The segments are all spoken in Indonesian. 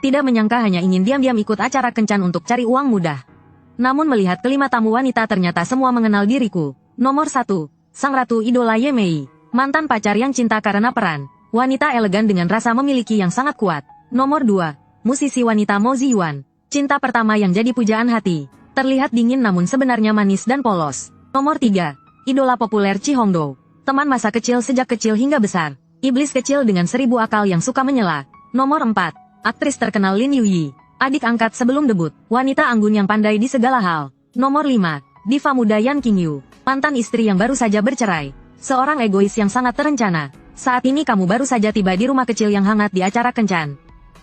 Tidak menyangka hanya ingin diam-diam ikut acara kencan untuk cari uang mudah. Namun melihat kelima tamu wanita ternyata semua mengenal diriku. Nomor 1. Sang Ratu Idola Ye Mei. Mantan pacar yang cinta karena peran. Wanita elegan dengan rasa memiliki yang sangat kuat. Nomor 2. Musisi wanita Mo Ziyuan. Cinta pertama yang jadi pujaan hati. Terlihat dingin namun sebenarnya manis dan polos. Nomor 3. Idola populer Chi Hongdou. Teman masa kecil sejak kecil hingga besar. Iblis kecil dengan 1000 akal yang suka menyela. Nomor 4. Aktris terkenal Lin Yuyi. Adik angkat sebelum debut. Wanita anggun yang pandai di segala hal. Nomor 5. Diva muda Yan Qingyu. Mantan istri yang baru saja bercerai. Seorang egois yang sangat terencana. Saat ini kamu baru saja tiba di rumah kecil yang hangat di acara kencan.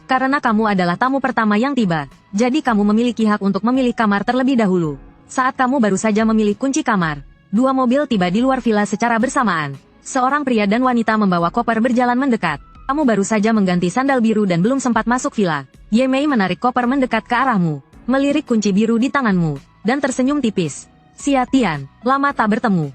Karena kamu adalah tamu pertama yang tiba, jadi kamu memiliki hak untuk memilih kamar terlebih dahulu. Saat kamu baru saja memilih kunci kamar, 2 mobil tiba di luar villa secara bersamaan. Seorang pria dan wanita membawa koper berjalan mendekat. Kamu baru saja mengganti sandal biru dan belum sempat masuk villa. Ye Mei menarik koper mendekat ke arahmu, melirik kunci biru di tanganmu, dan tersenyum tipis. Xia Tian, lama tak bertemu.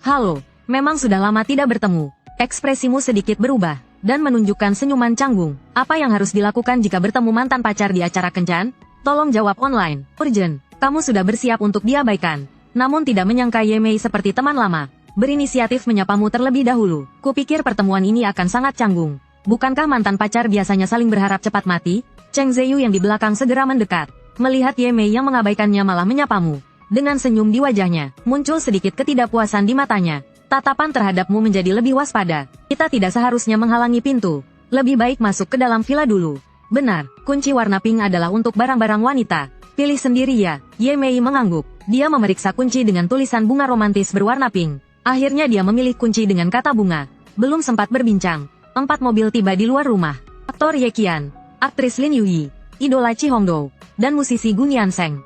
Halo, memang sudah lama tidak bertemu. Ekspresimu sedikit berubah, dan menunjukkan senyuman canggung. Apa yang harus dilakukan jika bertemu mantan pacar di acara kencan? Tolong jawab online. Urgent, kamu sudah bersiap untuk diabaikan. Namun tidak menyangka Ye Mei seperti teman lama. Berinisiatif menyapamu terlebih dahulu. Kupikir pertemuan ini akan sangat canggung. Bukankah mantan pacar biasanya saling berharap cepat mati? Cheng Ziyu yang di belakang segera mendekat. Melihat Ye Mei yang mengabaikannya malah menyapamu. Dengan senyum di wajahnya, muncul sedikit ketidakpuasan di matanya. Tatapan terhadapmu menjadi lebih waspada. Kita tidak seharusnya menghalangi pintu. Lebih baik masuk ke dalam villa dulu. Benar, kunci warna pink adalah untuk barang-barang wanita. Pilih sendiri ya. Ye Mei mengangguk. Dia memeriksa kunci dengan tulisan bunga romantis berwarna pink. Akhirnya dia memilih kunci dengan kata bunga. Belum sempat berbincang, 4 mobil tiba di luar rumah. Aktor Ye Qian, aktris Lin Yuyi, idola Chi Hongdou, dan musisi Gun Yanseng.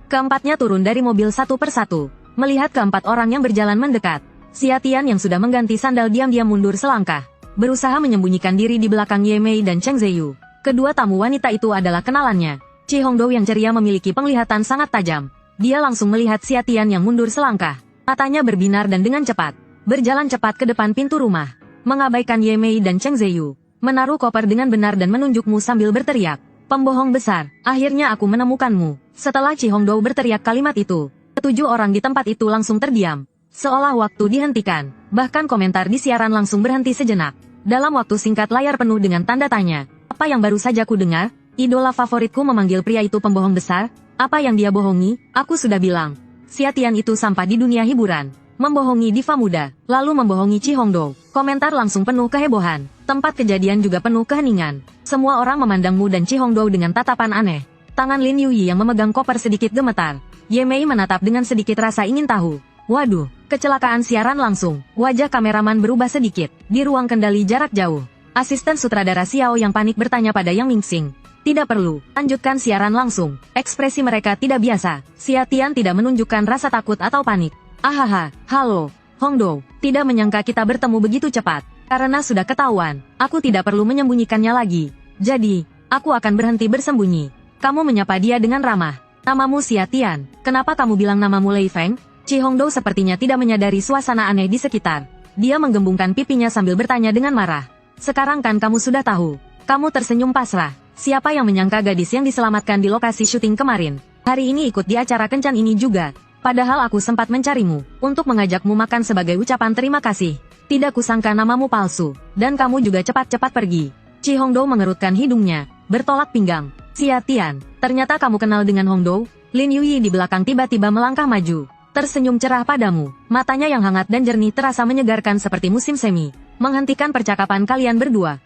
Keempatnya turun dari mobil satu persatu. Melihat keempat orang yang berjalan mendekat, Xia Tian yang sudah mengganti sandal diam-diam mundur selangkah. Berusaha menyembunyikan diri di belakang Ye Mei dan Cheng Ziyu. Kedua tamu wanita itu adalah kenalannya. Chi Hongdou yang ceria memiliki penglihatan sangat tajam. Dia langsung melihat Xia Tian yang mundur selangkah. Matanya berbinar dan dengan cepat, berjalan cepat ke depan pintu rumah. Mengabaikan Ye Mei dan Cheng Ziyu. Menaruh koper dengan benar dan menunjukmu sambil berteriak. Pembohong besar, akhirnya aku menemukanmu. Setelah Chi Hongdou berteriak kalimat itu, 7 orang di tempat itu langsung terdiam. Seolah waktu dihentikan. Bahkan komentar di siaran langsung berhenti sejenak. Dalam waktu singkat layar penuh dengan tanda tanya. Apa yang baru saja ku dengar? Idola favoritku memanggil pria itu pembohong besar? Apa yang dia bohongi? Aku sudah bilang. Xia Tian itu sampah di dunia hiburan. Membohongi diva muda, lalu membohongi Chi Hongdou. Komentar langsung penuh kehebohan. Tempat kejadian juga penuh keheningan. Semua orang memandangmu dan Chi Hongdou dengan tatapan aneh. Tangan Lin Yuyi yang memegang koper sedikit gemetar. Ye Mei menatap dengan sedikit rasa ingin tahu. Waduh, kecelakaan siaran langsung. Wajah kameraman berubah sedikit. Di ruang kendali jarak jauh, asisten sutradara Xiao yang panik bertanya pada Yang Mingxing. Tidak perlu, lanjutkan siaran langsung. Ekspresi mereka tidak biasa. Xia Tian tidak menunjukkan rasa takut atau panik. Ahaha, halo, Hongdou. Tidak menyangka kita bertemu begitu cepat. Karena sudah ketahuan, aku tidak perlu menyembunyikannya lagi. Jadi, aku akan berhenti bersembunyi. Kamu menyapa dia dengan ramah. Namamu Xia Tian. Kenapa kamu bilang namamu Lei Feng? Chi Hongdou sepertinya tidak menyadari suasana aneh di sekitar. Dia menggembungkan pipinya sambil bertanya dengan marah. Sekarang kan kamu sudah tahu. Kamu tersenyum pasrah. Siapa yang menyangka gadis yang diselamatkan di lokasi syuting kemarin, hari ini ikut di acara kencan ini juga. Padahal aku sempat mencarimu, untuk mengajakmu makan sebagai ucapan terima kasih. Tidak kusangka namamu palsu, dan kamu juga cepat-cepat pergi. Chi Hongdou mengerutkan hidungnya, bertolak pinggang. Xia Tian, ternyata kamu kenal dengan Hongdou? Lin Yuyi di belakang tiba-tiba melangkah maju. Tersenyum cerah padamu, matanya yang hangat dan jernih terasa menyegarkan seperti musim semi. Menghentikan percakapan kalian berdua.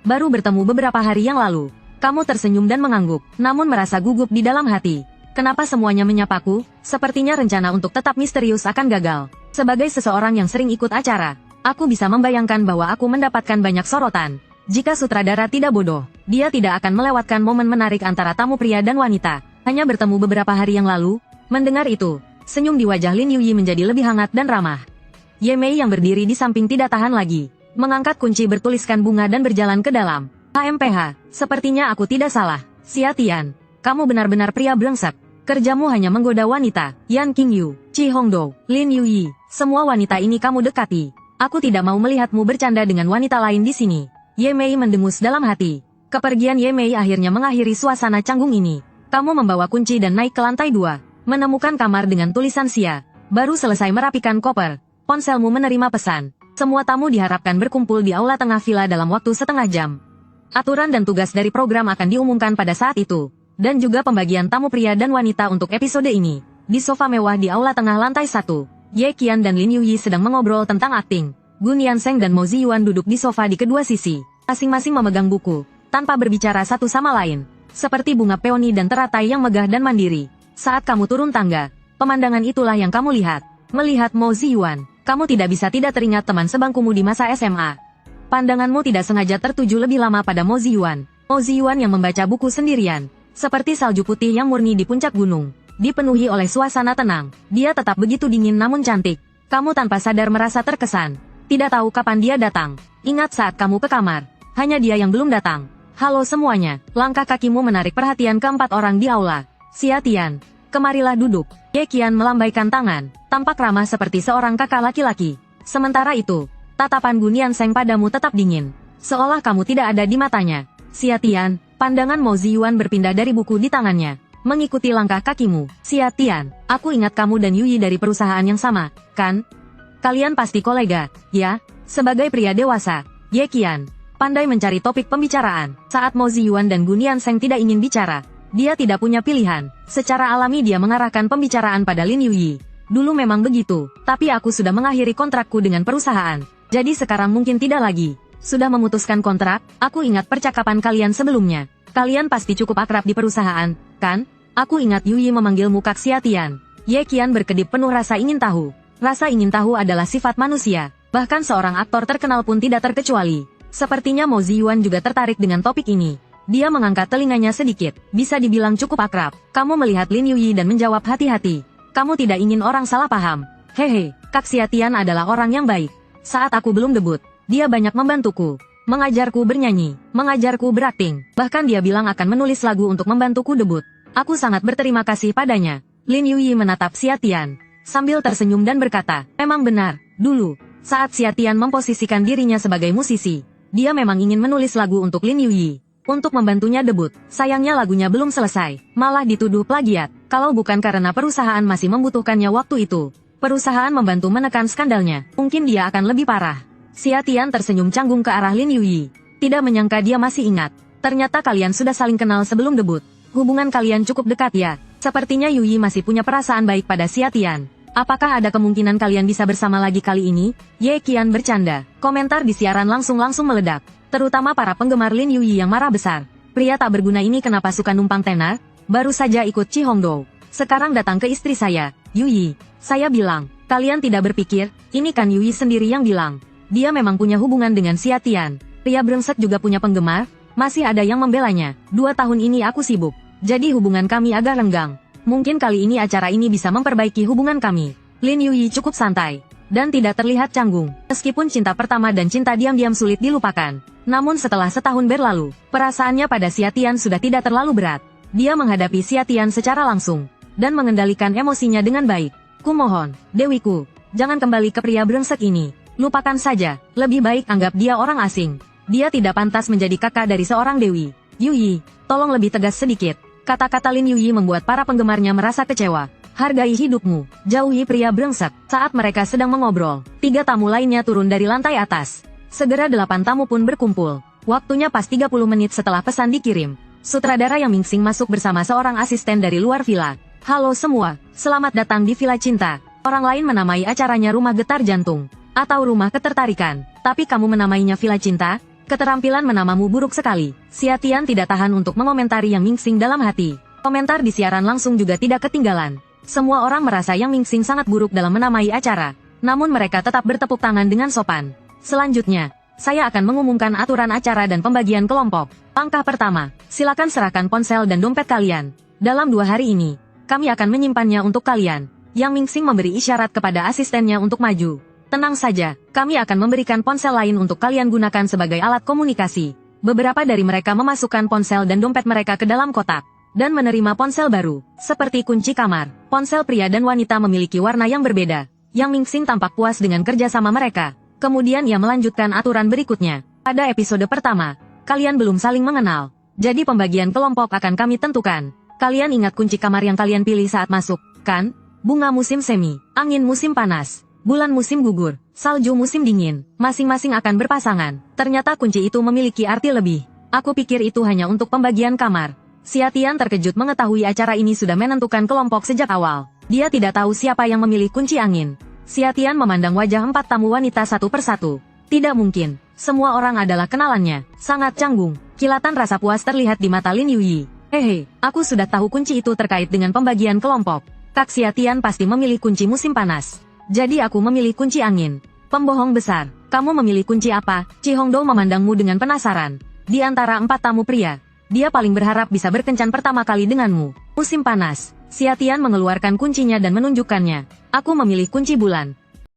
Baru bertemu beberapa hari yang lalu. Kamu tersenyum dan mengangguk, namun merasa gugup di dalam hati. Kenapa semuanya menyapaku? Sepertinya rencana untuk tetap misterius akan gagal. Sebagai seseorang yang sering ikut acara, aku bisa membayangkan bahwa aku mendapatkan banyak sorotan. Jika sutradara tidak bodoh, dia tidak akan melewatkan momen menarik antara tamu pria dan wanita. Hanya bertemu beberapa hari yang lalu. Mendengar itu, senyum di wajah Lin Yuyi menjadi lebih hangat dan ramah. Ye Mei yang berdiri di samping tidak tahan lagi. Mengangkat kunci bertuliskan bunga dan berjalan ke dalam. HMPH, sepertinya aku tidak salah. Xia Tian, kamu benar-benar pria brengsek. Kerjamu hanya menggoda wanita. Yan Qingyu, Chi Hongdou, Lin Yuyi, semua wanita ini kamu dekati. Aku tidak mau melihatmu bercanda dengan wanita lain di sini. Ye Mei mendengus dalam hati. Kepergian Ye Mei akhirnya mengakhiri suasana canggung ini. Kamu membawa kunci dan naik ke lantai 2. Menemukan kamar dengan tulisan Xia. Baru selesai merapikan koper. Ponselmu menerima pesan. Semua tamu diharapkan berkumpul di aula tengah villa dalam waktu setengah jam. Aturan dan tugas dari program akan diumumkan pada saat itu. Dan juga pembagian tamu pria dan wanita untuk episode ini. Di sofa mewah di aula tengah lantai 1. Ye Qian dan Lin Yuyi sedang mengobrol tentang akting. Gun Yanseng dan Mo Ziyuan duduk di sofa di kedua sisi. Masing-masing memegang buku. Tanpa berbicara satu sama lain. Seperti bunga peoni dan teratai yang megah dan mandiri. Saat kamu turun tangga, pemandangan itulah yang kamu lihat. Melihat Mo Ziyuan, kamu tidak bisa tidak teringat teman sebangkumu di masa SMA. Pandanganmu tidak sengaja tertuju lebih lama pada Mo Ziyuan. Mo Ziyuan yang membaca buku sendirian. Seperti salju putih yang murni di puncak gunung. Dipenuhi oleh suasana tenang. Dia tetap begitu dingin namun cantik. Kamu tanpa sadar merasa terkesan. Tidak tahu kapan dia datang. Ingat saat kamu ke kamar. Hanya dia yang belum datang. Halo semuanya. Langkah kakimu menarik perhatian keempat orang di aula. Xia Tian, kemarilah duduk. Ye Qian melambaikan tangan, tampak ramah seperti seorang kakak laki-laki. Sementara itu, tatapan Gun Yanseng padamu tetap dingin. Seolah kamu tidak ada di matanya. Xia Tian, pandangan Mo Ziyuan berpindah dari buku di tangannya. Mengikuti langkah kakimu. Xia Tian, aku ingat kamu dan Yuyi dari perusahaan yang sama, kan? Kalian pasti kolega, ya? Sebagai pria dewasa, Ye Qian pandai mencari topik pembicaraan. Saat Mo Ziyuan dan Gun Yanseng tidak ingin bicara, dia tidak punya pilihan. Secara alami dia mengarahkan pembicaraan pada Lin Yuyi. Dulu memang begitu, tapi aku sudah mengakhiri kontrakku dengan perusahaan. Jadi sekarang mungkin tidak lagi. Sudah memutuskan kontrak, aku ingat percakapan kalian sebelumnya. Kalian pasti cukup akrab di perusahaan, kan? Aku ingat Yuyi memanggilmu Kak Xia Tian. Ye Qian berkedip penuh rasa ingin tahu. Rasa ingin tahu adalah sifat manusia. Bahkan seorang aktor terkenal pun tidak terkecuali. Sepertinya Mo Ziyuan juga tertarik dengan topik ini. Dia mengangkat telinganya sedikit. Bisa dibilang cukup akrab. Kamu melihat Lin Yuyi dan menjawab hati-hati. Kamu tidak ingin orang salah paham. Hehe, Kak Xia Tian adalah orang yang baik. Saat aku belum debut, dia banyak membantuku. Mengajarku bernyanyi, mengajarku berakting. Bahkan dia bilang akan menulis lagu untuk membantuku debut. Aku sangat berterima kasih padanya. Lin Yuyi menatap Xia Tian sambil tersenyum dan berkata, memang benar, dulu, saat Xia Tian memposisikan dirinya sebagai musisi, dia memang ingin menulis lagu untuk Lin Yuyi. Untuk membantunya debut, sayangnya lagunya belum selesai, malah dituduh plagiat. Kalau bukan karena perusahaan masih membutuhkannya waktu itu, perusahaan membantu menekan skandalnya, mungkin dia akan lebih parah. Xia Tian tersenyum canggung ke arah Lin Yuyi. Tidak menyangka dia masih ingat. Ternyata kalian sudah saling kenal sebelum debut. Hubungan kalian cukup dekat ya. Sepertinya Yuyi masih punya perasaan baik pada Xia Tian. Apakah ada kemungkinan kalian bisa bersama lagi kali ini? Ye Qian bercanda. Komentar di siaran langsung meledak. Terutama para penggemar Lin Yuyi yang marah besar. Pria tak berguna ini kenapa suka numpang tenar? Baru saja ikut Chi Hongdou. Sekarang datang ke istri saya, Yuyi. Saya bilang, kalian tidak berpikir, ini kan Yuyi sendiri yang bilang. Dia memang punya hubungan dengan Xia Tian. Pria brengsek juga punya penggemar, masih ada yang membelanya. 2 tahun ini aku sibuk. Jadi hubungan kami agak renggang. Mungkin kali ini acara ini bisa memperbaiki hubungan kami. Lin Yuyi cukup santai. Dan tidak terlihat canggung. Meskipun cinta pertama dan cinta diam-diam sulit dilupakan. Namun setelah setahun berlalu, perasaannya pada Xia Tian sudah tidak terlalu berat. Dia menghadapi Xia Tian secara langsung. Dan mengendalikan emosinya dengan baik. Kumohon, Dewiku, jangan kembali ke pria brengsek ini. Lupakan saja, lebih baik anggap dia orang asing. Dia tidak pantas menjadi kakak dari seorang dewi. Yuyi, tolong lebih tegas sedikit. Kata-kata Lin Yuyi membuat para penggemarnya merasa kecewa. Hargai hidupmu, jauhi pria brengsek. Saat mereka sedang mengobrol, 3 tamu lainnya turun dari lantai atas. Segera 8 tamu pun berkumpul. Waktunya pas 30 menit setelah pesan dikirim. Sutradara Yang Mingsing masuk bersama seorang asisten dari luar villa. Halo semua, selamat datang di Villa Cinta. Orang lain menamai acaranya Rumah Getar Jantung. Atau Rumah Ketertarikan. Tapi kamu menamainya Villa Cinta? Keterampilan menamamu buruk sekali. Xia Tian tidak tahan untuk mengomentari Yang Mingsing dalam hati. Komentar di siaran langsung juga tidak ketinggalan. Semua orang merasa Yang Mingsing sangat buruk dalam menamai acara. Namun mereka tetap bertepuk tangan dengan sopan. Selanjutnya, saya akan mengumumkan aturan acara dan pembagian kelompok. Langkah pertama, silakan serahkan ponsel dan dompet kalian. Dalam 2 hari ini, kami akan menyimpannya untuk kalian. Yang Mingsing memberi isyarat kepada asistennya untuk maju. Tenang saja, kami akan memberikan ponsel lain untuk kalian gunakan sebagai alat komunikasi. Beberapa dari mereka memasukkan ponsel dan dompet mereka ke dalam kotak. Dan menerima ponsel baru, seperti kunci kamar. Ponsel pria dan wanita memiliki warna yang berbeda. Yang Mingsing tampak puas dengan kerjasama mereka. Kemudian ia melanjutkan aturan berikutnya. Pada episode pertama, kalian belum saling mengenal. Jadi pembagian kelompok akan kami tentukan. Kalian ingat kunci kamar yang kalian pilih saat masuk, kan? Bunga musim semi, angin musim panas, bulan musim gugur, salju musim dingin, masing-masing akan berpasangan. Ternyata kunci itu memiliki arti lebih. Aku pikir itu hanya untuk pembagian kamar. Xiatian terkejut mengetahui acara ini sudah menentukan kelompok sejak awal. Dia tidak tahu siapa yang memilih kunci angin. Xiatian memandang wajah 4 tamu wanita satu persatu. Tidak mungkin. Semua orang adalah kenalannya. Sangat canggung. Kilatan rasa puas terlihat di mata Lin Yuyi. Hehe, aku sudah tahu kunci itu terkait dengan pembagian kelompok. Kak Xiatian pasti memilih kunci musim panas. Jadi aku memilih kunci angin. Pembohong besar. Kamu memilih kunci apa? Chi Hongdou memandangmu dengan penasaran. Di antara 4 tamu pria, dia paling berharap bisa berkencan pertama kali denganmu. Musim panas. Xiatian mengeluarkan kuncinya dan menunjukkannya. Aku memilih kunci bulan.